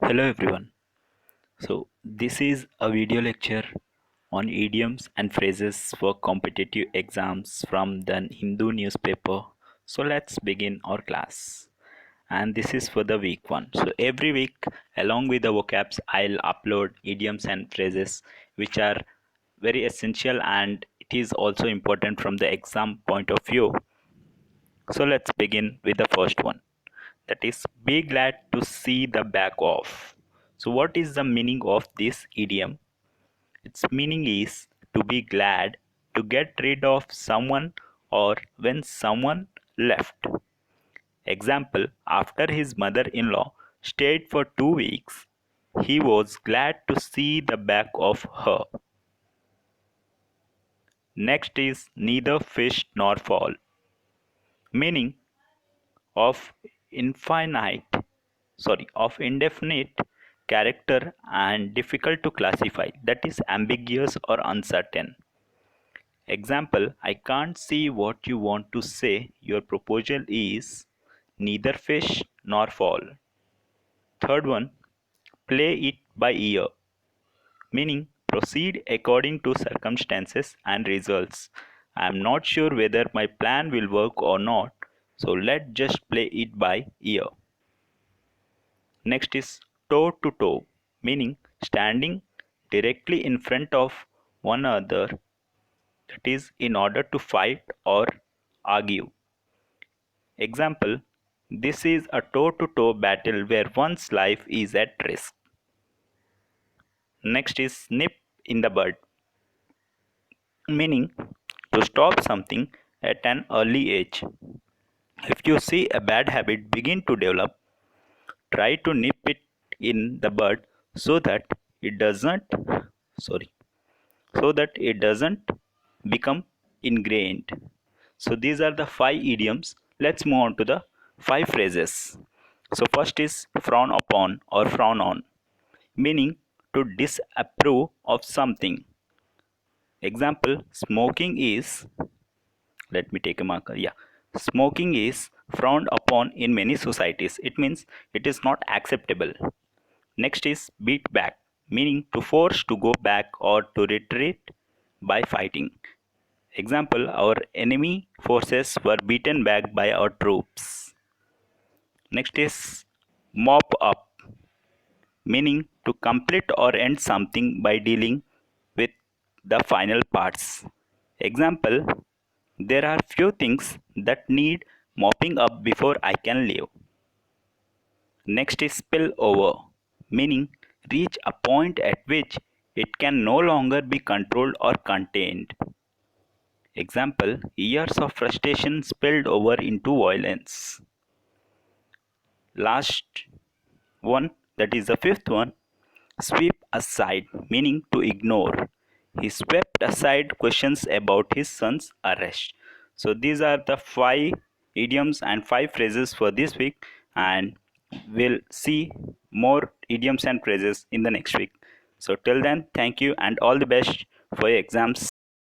Hello everyone. This is a video lecture on idioms and phrases for competitive exams from the Hindu newspaper. So let's begin our class. And this is for the week 1. So every week along with the vocabs I'll upload idioms and phrases which are very essential and it is also important from the exam point of view. So let's begin with the first one. That is, be glad to see the back of. So what is the meaning of this idiom? Its meaning is to be glad, to get rid of someone or when someone left. Example, after his mother-in-law stayed for 2 weeks, he was glad to see the back of her. Next is neither fish nor fall, meaning of infinite of indefinite character and difficult to classify, that is ambiguous or uncertain. Example, I can't see what you want to say. Your proposal is neither fish nor fall. Third one, play it by ear, meaning proceed according to circumstances and results. I am not sure whether my plan will work or not, so let's just play it by ear. Next is toe to toe, meaning standing directly in front of one another, that is, in order to fight or argue. Example, this is a toe to toe battle where one's life is at risk. Next is nip in the bud, meaning to stop something at an early age. If you see a bad habit begin to develop, try to nip it in the bud so that it doesn't sorry so that it doesn't become ingrained. So these are the 5 idioms. Let's move on to the 5 phrases. So first is frown upon or frown on, meaning to disapprove of something. Example, smoking is, let me take a marker. Yeah, smoking is frowned upon in many societies. It means it is not acceptable. Next is beat back, meaning to force to go back or to retreat by fighting. Example, our enemy forces were beaten back by our troops. Next is mop up, meaning to complete or end something by dealing with the final parts. Example, there are few things that need mopping up before I can leave. Next is spill over, meaning reach a point at which it can no longer be controlled or contained. Example, years of frustration spilled over into violence. Last one, that is the fifth one, sweep aside, meaning to ignore. He swept aside questions about his son's arrest. So these are the 5 idioms and 5 phrases for this week, and we'll see more idioms and phrases in the next week. So till then, thank you and all the best for your exams.